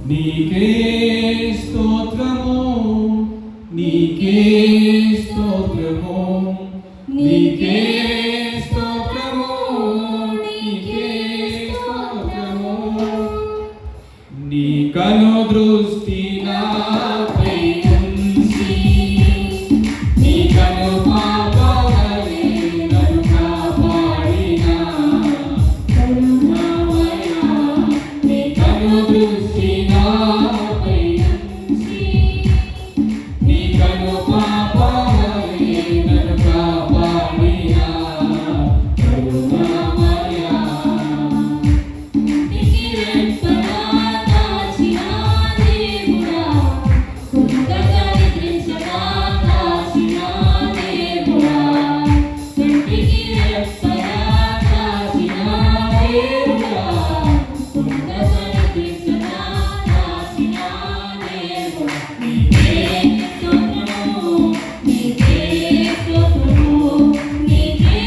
నీకే స్తోత్రము, నీకే స్తోత్రము, నీకే స్తోత్రము, నీకే స్తోత్రము. నీ కను దృష్టి నాపై ఉంచి, నీ కను పాపవలె నన్ను కాపాడిన కరుణామయ. నీ కను దృష్టి నాపై ఉంచి, నీ కను పాపవలె నన్ను కాపాడిన కరుణామయ. నీకి రెప్పలా దాచిన దేవుడా, కుండగా నిద్రించగా దాచిన దేవుడా, కంటికి రెప్పలా దాచిన దేవుడా, కుండగా నిద్రించగా దాచిన దేవుడా. నీకే స్తోత్రము, నీకే స్తోత్రము, నీకే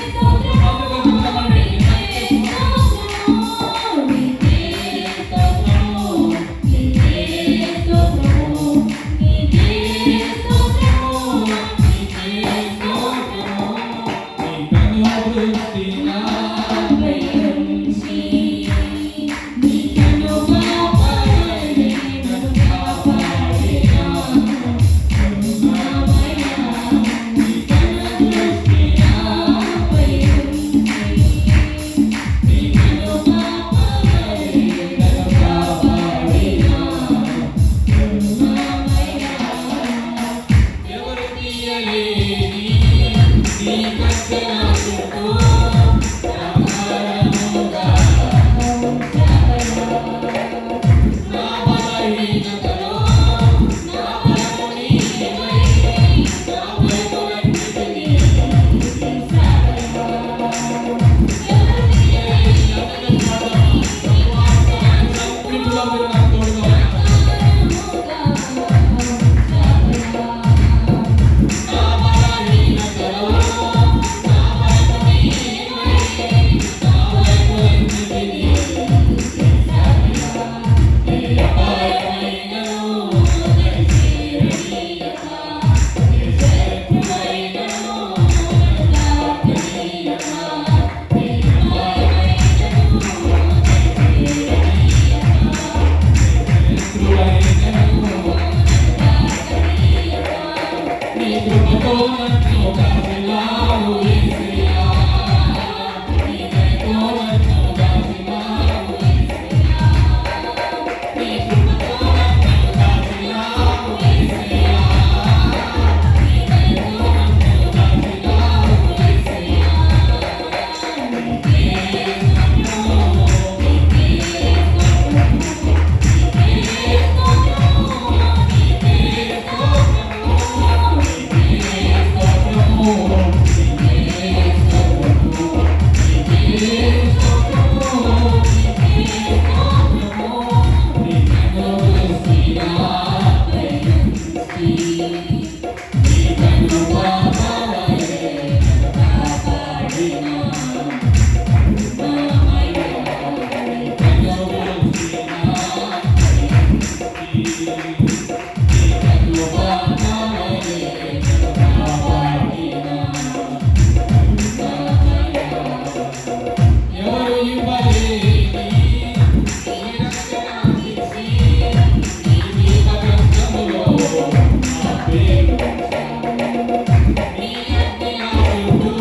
స్తోత్రము, నీకే స్తోత్రము, నీకే స్తోత్రము, నీకే స్తోత్రము, నీకే స్తోత్రము, నీకే స్తోత్రము. నీ కను దృష్టి నాపై ఉంచి, నీ కను పాపవలె నన్ను కాపాడిన కరుణామయ. నీ కను దృష్టి నాపై ఉంచి, నీ కను పాపవలె నన్ను కాపాడిన కరుణామయ. ఎవరు తీయలేని నీ కత్తెన చుట్టూ సంహారముగా నా బలహీనతలో నా బలము నీవై, నా వైఫల్యాన్ని నీ కృపతో నన్ను కాచినావు యేసయ్యా, నీ దయతో నన్ను కాచినావు యేసయ్యా, నీ కృపతో నన్ను కాచినావు యేసయ్యా, నీ దయతో నన్ను కాచినావు యేసయ్యా. నీకే స్తోత్రము, నీకే స్తోత్రము, నీకే స్తోత్రము, నీకే స్తోత్రము, నీకే స్తోత్రము, నీకే స్తోత్రము, నీకే స్తోత్రము, నీకే స్తోత్రము. నీ కను దృష్టి నాపై ఉంచి, నీ కను పాపవలె నన్ను కాపాడిన కరుణామయ. నీ కను దృష్టి నాపై ఉంచి, నీ కను పాపవలె నన్ను కాపాడిన కరుణామయ. ఎవరు ఇవ్వలేని నీ రక్షణనిచ్చి, నీ జీవ గ్రంథములో నా పేరు ఉంచావు. నీ అగ్ని నా చుట్టూ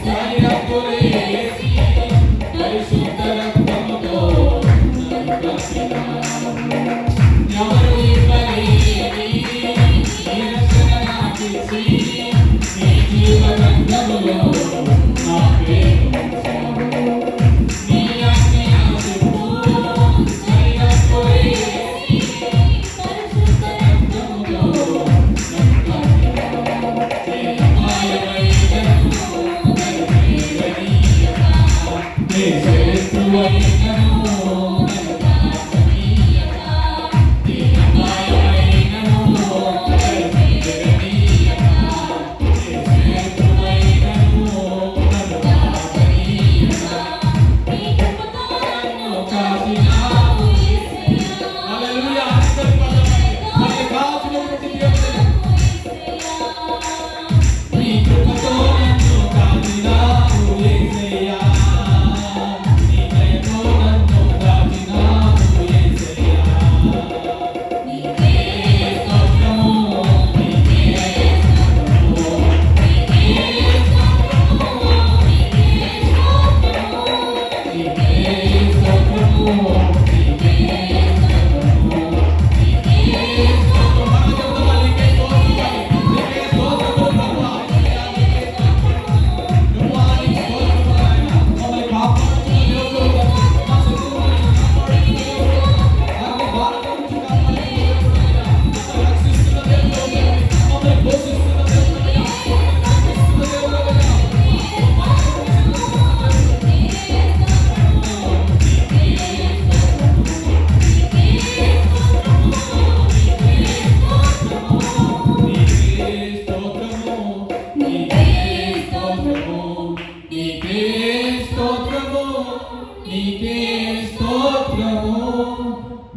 సరిహద్దులేసి, పరిశుద్ధ రక్తముతో నన్ను కప్పినావు. ఎవరు ఇవ్వలేని నీ రక్షణ నాకిచ్చి, నీ జీవ గ్రంథములో నా పేరు ఉంచావు. నీ అగ్ని నా చుట్టూ సరిహద్దులేసి, పరిశుద్ధ రక్తముతో నన్ను కప్పినావు. నీ అపాయమైనను నన్ను చేరనీయక, నీ శత్రువైనను నన్ను దాచనీయక, నీ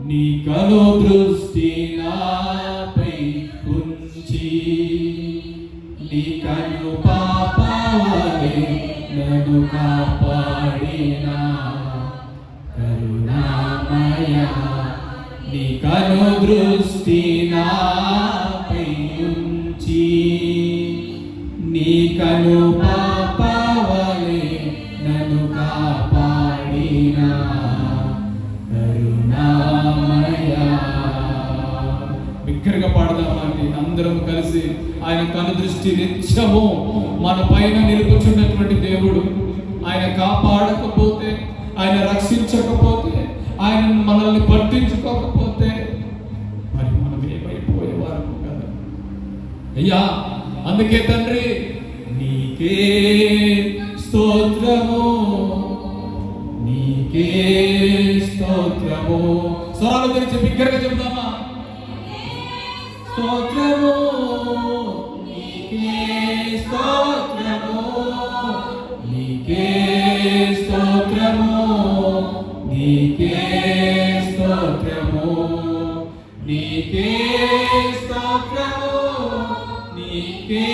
నీ కను దృష్టి నాపై ఉంచి నీ కను పాపవలే నన్ను కాపాడిన కరుణామయ నీ కను దృష్టి నాపై ఉంచి నీ కను పాపవలే నన్ను కాపాడిన కరుణామయ. బిగ్గరగా పాడదామండి అందరం కలిసి. ఆయన కనుదృష్టి నిత్యము మన పైన నిలుపుచున్నటువంటి దేవుడు. ఆయన కాపాడకపోతే, ఆయన రక్షించకపోతే, ఆయన మనల్ని పట్టించుకోకపోతే మరి మనం ఏమైపోయేవారు కదా అయ్యా. అందుకే తండ్రి నీకే స్తోత్రము, నీకే స్తోత్రము. స్వరాలు తెరిచి బిగ్గరగా చెప్తామా? స్తోత్రము, నీకే స్తోత్రము, నీకే స్తోత్రము, నీకే స్తోత్రము, నీకే స్తోత్రము, నీకే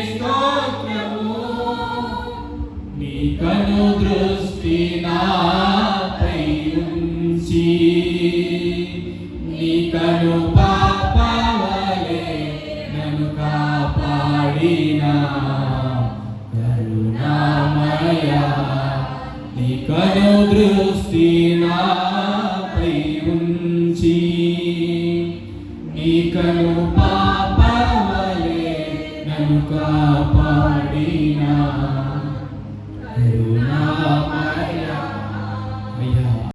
స్తోత్రము. నీ కను దృష్టి నాపై ఉంచి నీ కను పాపవలే నన్ను కాపాడిన కరుణామయ నీ కను దృష్టి నాపై ఉంచి నీ కను పాపవలే నన్ను కాపాడిన